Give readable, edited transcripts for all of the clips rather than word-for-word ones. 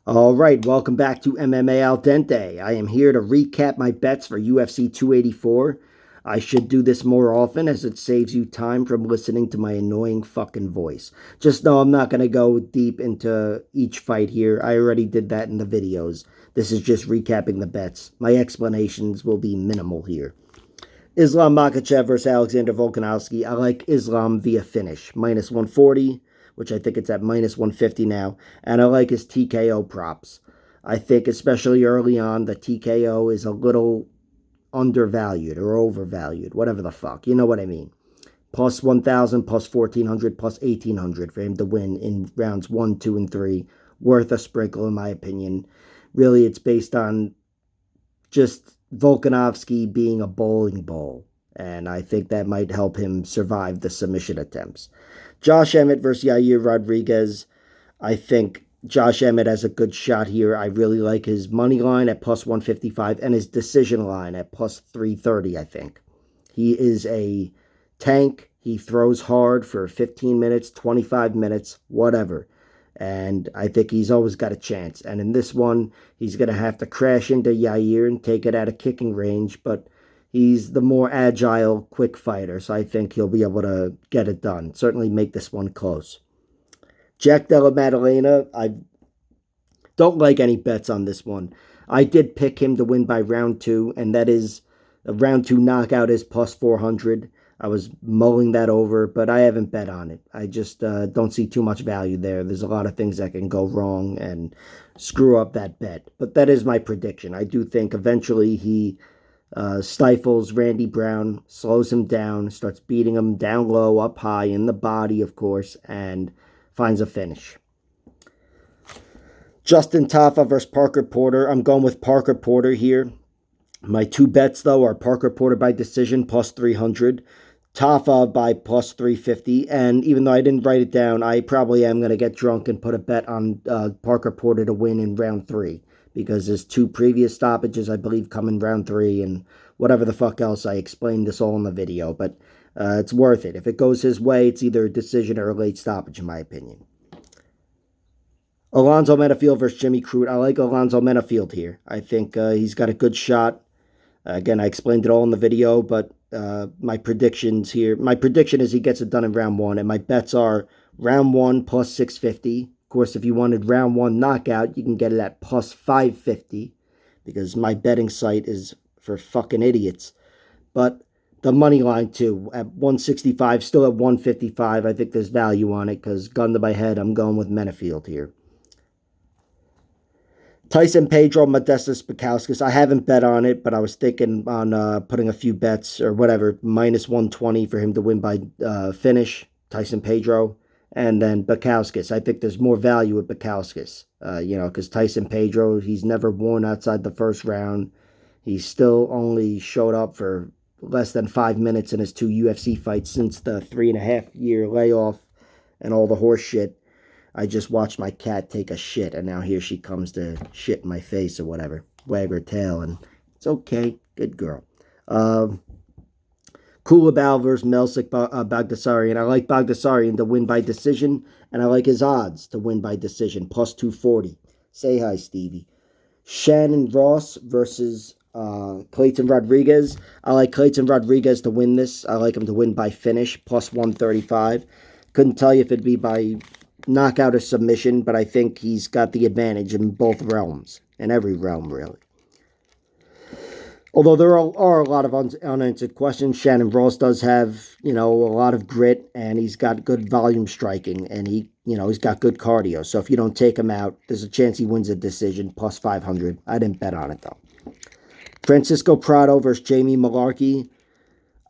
All right, welcome back to MMA Al Dente. I am here to recap my bets for UFC 284. I should do this more often as it saves you time from listening to my annoying fucking voice. Just know I'm not going to go deep into each fight here. I already did that in the videos. This is just recapping the bets. My explanations will be minimal here. Islam Makhachev versus Alexander Volkanovski. I like Islam via finish. Minus 140, which I think it's at minus 150 now. And I like his TKO props. I think, especially early on, the TKO is a little undervalued or overvalued. Whatever the fuck. You know what I mean. Plus 1,000, plus 1,400, plus 1,800 for him to win in rounds 1, 2, and 3. Worth a sprinkle, in my opinion. Really, it's based on just Volkanovski being a bowling ball, and I think that might help him survive the submission attempts. Josh Emmett versus Yair Rodriguez. I think Josh Emmett has a good shot here. I really like his money line at plus 155 and his decision line at plus 330, I think. He is a tank. He throws hard for 15 minutes, 25 minutes, whatever. And I think he's always got a chance. And in this one, he's going to have to crash into Yair and take it at a kicking range, but he's the more agile, quick fighter, so I think he'll be able to get it done. Certainly make this one close. Jack Della Maddalena, I don't like any bets on this one. I did pick him to win by round 2, and that is a round 2 knockout is plus 400. I was mulling that over, but I haven't bet on it. I just don't see too much value there. There's a lot of things that can go wrong and screw up that bet. But that is my prediction. I do think eventually he stifles Randy Brown, slows him down, starts beating him down low, up high, in the body, of course, and finds a finish. Justin Tafa versus Parker Porter. I'm going with Parker Porter here. My two bets, though, are Parker Porter by decision, plus 300. Tafa by plus 350. And even though I didn't write it down, I probably am going to get drunk and put a bet on Parker Porter to win in round 3. Because his two previous stoppages, I believe, come in round 3. And whatever the fuck else, I explained this all in the video. But it's worth it. If it goes his way, it's either a decision or a late stoppage, in my opinion. Alonzo Menafield versus Jimmy Crute. I like Alonzo Menafield here. I think he's got a good shot. Again, I explained it all in the video, but my predictions here. My prediction is he gets it done in round 1, and my bets are round 1 plus 650. Of course, if you wanted round 1 knockout, you can get it at plus 550, because my betting site is for fucking idiots. But the money line, too, at 165, still at 155. I think there's value on it, because gun to my head, I'm going with Menafield here. Tyson Pedro, Modestas Bukauskas. I haven't bet on it, but I was thinking on putting a few bets or whatever. Minus 120 for him to win by finish, Tyson Pedro. And then Bukauskas. I think there's more value with Bukauskas. Because Tyson Pedro, he's never won outside the first round. He still only showed up for less than 5 minutes in his 2 UFC fights since the 3.5-year layoff and all the horse shit. I just watched my cat take a shit, and now here she comes to shit in my face or whatever. Wag her tail, and it's okay. Good girl. Kulabal versus Melsik Bagdasarian. I like Bagdasarian to win by decision, and I like his odds to win by decision, plus 240. Say hi, Stevie. Shannon Ross versus Clayton Rodriguez. I like Clayton Rodriguez to win this. I like him to win by finish, plus 135. Couldn't tell you if it'd be by knockout or submission, but I think he's got the advantage in both realms, in every realm, really. Although there are a lot of unanswered questions, Shannon Ross does have, a lot of grit, and he's got good volume striking, and he's got good cardio. So if you don't take him out, there's a chance he wins a decision, plus 500. I didn't bet on it, though. Francisco Prado versus Jamie Malarkey.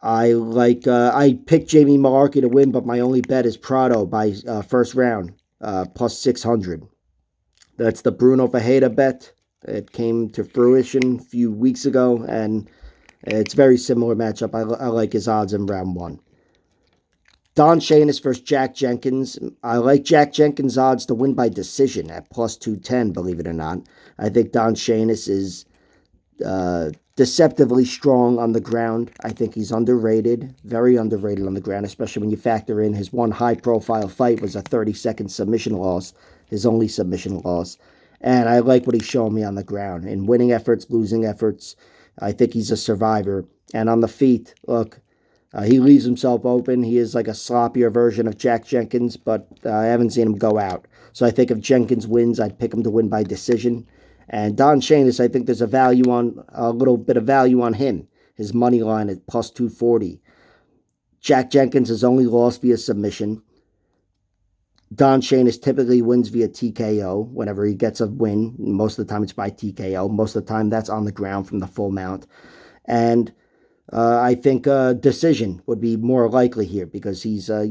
I picked Jamie Malarkey to win, but my only bet is Prado by first round, plus 600. That's the Bruno Ferreira bet. It came to fruition a few weeks ago, and it's a very similar matchup. I like his odds in round 1. Don Shainis versus Jack Jenkins. I like Jack Jenkins' odds to win by decision at plus 210, believe it or not. I think Don Shainis is deceptively strong on the ground. I think he's underrated, very underrated on the ground, especially when you factor in his one high-profile fight was a 30-second submission loss, his only submission loss. And I like what he's showing me on the ground. In winning efforts, losing efforts, I think he's a survivor. And on the feet, look, he leaves himself open. He is like a sloppier version of Jack Jenkins, but I haven't seen him go out. So I think if Jenkins wins, I'd pick him to win by decision. And Don Shainis, I think there's a little bit of value on him. His money line at plus 240. Jack Jenkins has only lost via submission. Don Shainis typically wins via TKO whenever he gets a win. Most of the time it's by TKO. Most of the time that's on the ground from the full mount. And I think a decision would be more likely here because he's a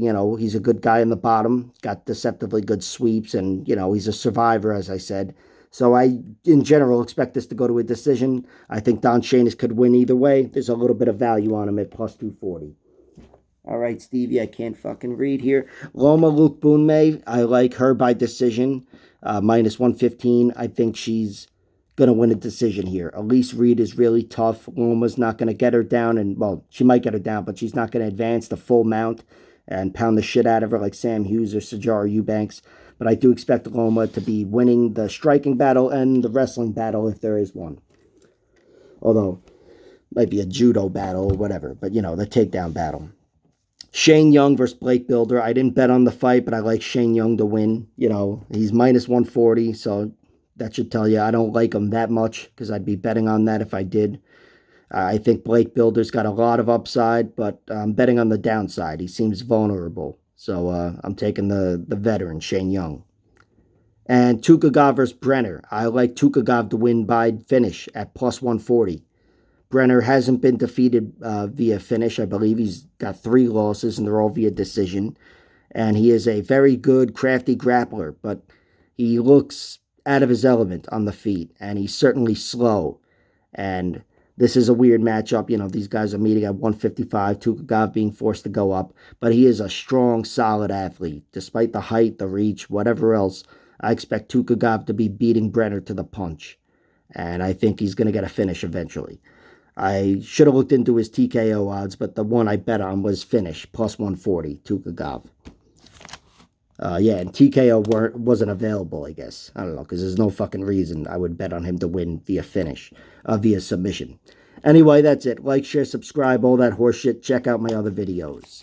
good guy in the bottom, got deceptively good sweeps, and, he's a survivor, as I said. So I, in general, expect this to go to a decision. I think Don Shainis could win either way. There's a little bit of value on him at plus 240. All right, Stevie, I can't fucking read here. Loma Lukbunme, I like her by decision, minus 115. I think she's going to win a decision here. Elise Reed is really tough. Loma's not going to get her down, and, well, she might get her down, but she's not going to advance the full mount and pound the shit out of her like Sam Hughes or Sajara Eubanks. But I do expect Loma to be winning the striking battle and the wrestling battle if there is one. Although, might be a judo battle or whatever, but, the takedown battle. Shane Young versus Blake Builder. I didn't bet on the fight, but I like Shane Young to win. He's minus 140, so that should tell you I don't like him that much because I'd be betting on that if I did. I think Blake Builder's got a lot of upside, but I'm betting on the downside. He seems vulnerable, so I'm taking the veteran, Shane Young. And Tukagov versus Brenner. I like Tukagov to win by finish at plus 140. Brenner hasn't been defeated via finish. I believe he's got 3 losses, and they're all via decision. And he is a very good, crafty grappler, but he looks out of his element on the feet, and he's certainly slow. And this is a weird matchup. These guys are meeting at 155, Tukagov being forced to go up. But he is a strong, solid athlete. Despite the height, the reach, whatever else, I expect Tukagov to be beating Brenner to the punch. And I think he's going to get a finish eventually. I should have looked into his TKO odds, but the one I bet on was finish, plus 140, Tukagov. And TKO wasn't available, I guess. I don't know, because there's no fucking reason I would bet on him to win via finish, via submission. Anyway, that's it. Like, share, subscribe, all that horseshit. Check out my other videos.